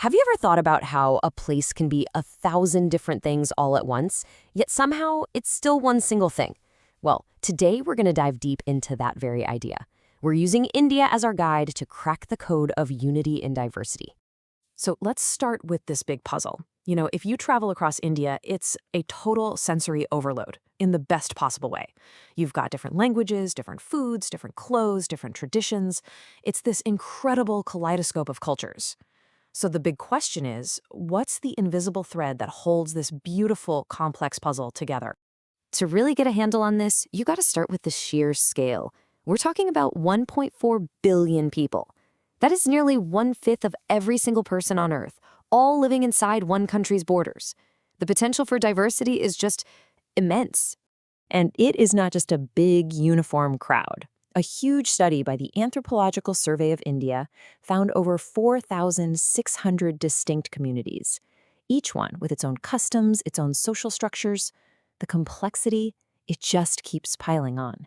Have you ever thought about how a place can be 1,000 different things all at once, yet somehow it's still one single thing? Well, today we're going to dive deep into that very idea. We're using India as our guide to crack the code of unity in diversity. So let's start with this big puzzle. If you travel across India, it's a total sensory overload in the best possible way. You've got different languages, different foods, different clothes, different traditions. It's this incredible kaleidoscope of cultures. So the big question is, what's the invisible thread that holds this beautiful, complex puzzle together? To really get a handle on this, you got to start with the sheer scale. We're talking about 1.4 billion people. That is nearly 1/5 of every single person on Earth, all living inside one country's borders. The potential for diversity is just immense. And it is not just a big, uniform crowd. A huge study by the Anthropological Survey of India found over 4,600 distinct communities, each one with its own customs, its own social structures. The complexity, it just keeps piling on.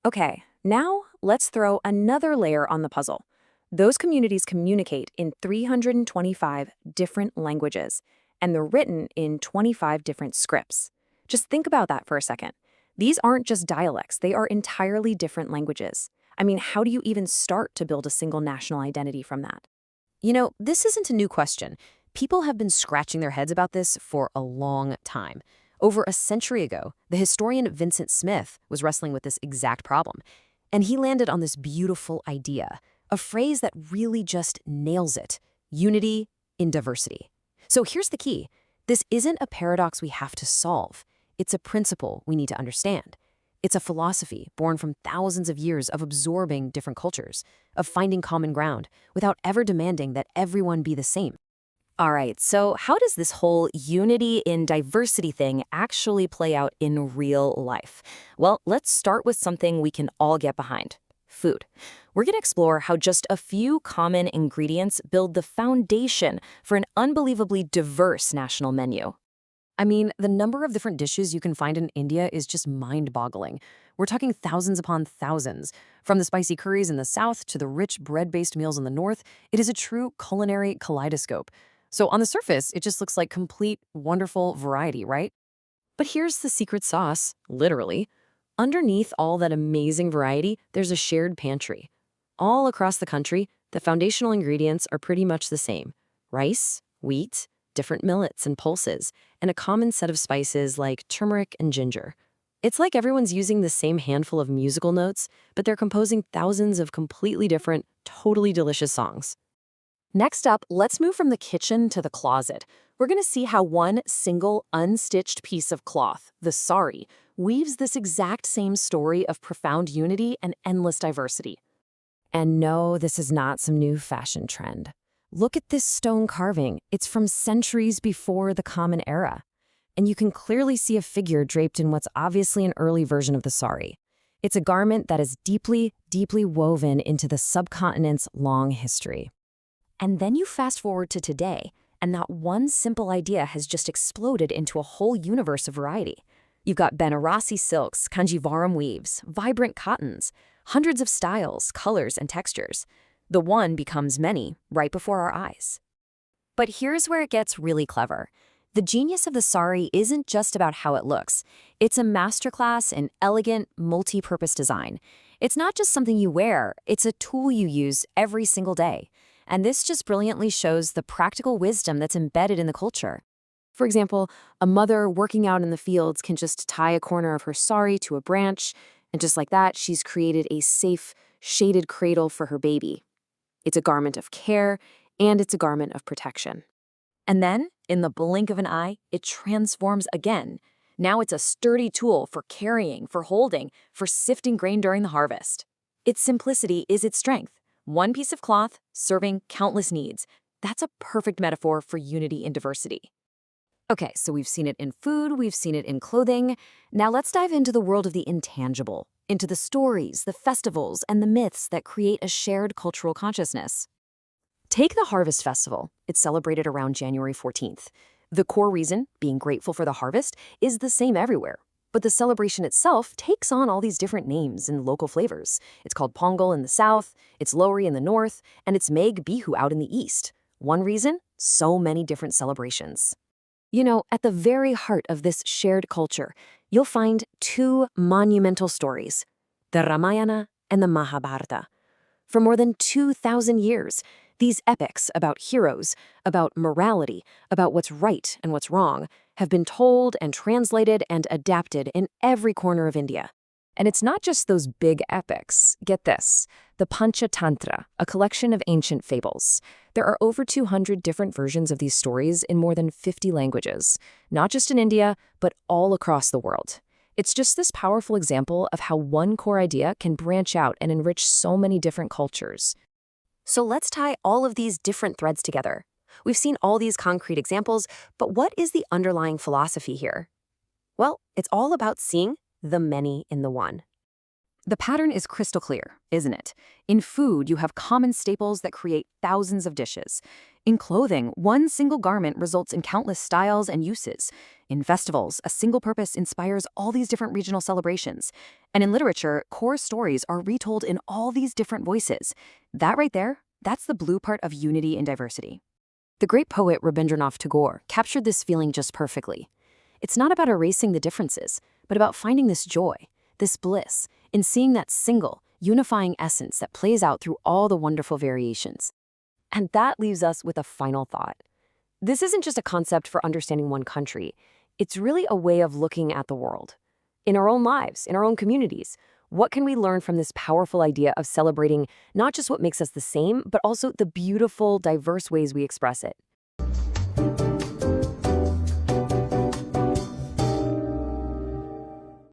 Okay, now let's throw another layer on the puzzle. Those communities communicate in 325 different languages, and they're written in 25 different scripts. Just think about that for a second. These aren't just dialects, they are entirely different languages. I mean, how do you even start to build a single national identity from that? This isn't a new question. People have been scratching their heads about this for a long time. Over a century ago, the historian Vincent Smith was wrestling with this exact problem, and he landed on this beautiful idea, a phrase that really just nails it: unity in diversity. So here's the key. This isn't a paradox we have to solve. It's a principle we need to understand. It's a philosophy born from thousands of years of absorbing different cultures, of finding common ground, without ever demanding that everyone be the same. All right, so how does this whole unity in diversity thing actually play out in real life? Well, let's start with something we can all get behind: food. We're going to explore how just a few common ingredients build the foundation for an unbelievably diverse national menu. I mean, the number of different dishes you can find in India is just mind-boggling. We're talking thousands upon thousands. From the spicy curries in the south to the rich bread-based meals in the north, it is a true culinary kaleidoscope. So on the surface, it just looks like complete, wonderful variety, right? But here's the secret sauce, literally. Underneath all that amazing variety, there's a shared pantry. All across the country, the foundational ingredients are pretty much the same: rice, wheat, different millets and pulses, and a common set of spices like turmeric and ginger. It's like everyone's using the same handful of musical notes, but they're composing thousands of completely different, totally delicious songs. Next up, let's move from the kitchen to the closet. We're going to see how one single unstitched piece of cloth, the sari, weaves this exact same story of profound unity and endless diversity. And no, this is not some new fashion trend. Look at this stone carving. It's from centuries before the Common Era. And you can clearly see a figure draped in what's obviously an early version of the sari. It's a garment that is deeply, deeply woven into the subcontinent's long history. And then you fast forward to today, and that one simple idea has just exploded into a whole universe of variety. You've got Banarasi silks, Kanjivaram weaves, vibrant cottons, hundreds of styles, colors, and textures. The one becomes many right before our eyes. But here's where it gets really clever. The genius of the sari isn't just about how it looks. It's a masterclass in elegant, multi-purpose design. It's not just something you wear, it's a tool you use every single day. And this just brilliantly shows the practical wisdom that's embedded in the culture. For example, a mother working out in the fields can just tie a corner of her sari to a branch, and just like that, she's created a safe, shaded cradle for her baby. It's a garment of care, and it's a garment of protection. And then, in the blink of an eye, it transforms again. Now it's a sturdy tool for carrying, for holding, for sifting grain during the harvest. Its simplicity is its strength. One piece of cloth serving countless needs. That's a perfect metaphor for unity in diversity. Okay, so we've seen it in food, we've seen it in clothing. Now let's dive into the world of the intangible, into the stories, the festivals, and the myths that create a shared cultural consciousness. Take the Harvest Festival. It's celebrated around January 14th. The core reason, being grateful for the harvest, is the same everywhere. But the celebration itself takes on all these different names and local flavors. It's called Pongal in the south, it's Lohri in the north, and it's Meg Bihu out in the east. One reason? So many different celebrations. You know, at the very heart of this shared culture, you'll find two monumental stories, the Ramayana and the Mahabharata. For more than 2,000 years, these epics about heroes, about morality, about what's right and what's wrong, have been told and translated and adapted in every corner of India. And it's not just those big epics. Get this, the Panchatantra, a collection of ancient fables. There are over 200 different versions of these stories in more than 50 languages, not just in India, but all across the world. It's just this powerful example of how one core idea can branch out and enrich so many different cultures. So let's tie all of these different threads together. We've seen all these concrete examples, but what is the underlying philosophy here? Well, it's all about seeing the many in the one. The pattern is crystal clear, isn't it? In food, you have common staples that create thousands of dishes. In clothing, one single garment results in countless styles and uses. In festivals, a single purpose inspires all these different regional celebrations. And in literature, core stories are retold in all these different voices. That right there, that's the blue part of unity in diversity. The great poet Rabindranath Tagore captured this feeling just perfectly. It's not about erasing the differences, but about finding this joy, this bliss, in seeing that single, unifying essence that plays out through all the wonderful variations. And that leaves us with a final thought. This isn't just a concept for understanding one country. It's really a way of looking at the world. In our own lives, in our own communities, what can we learn from this powerful idea of celebrating not just what makes us the same, but also the beautiful, diverse ways we express it?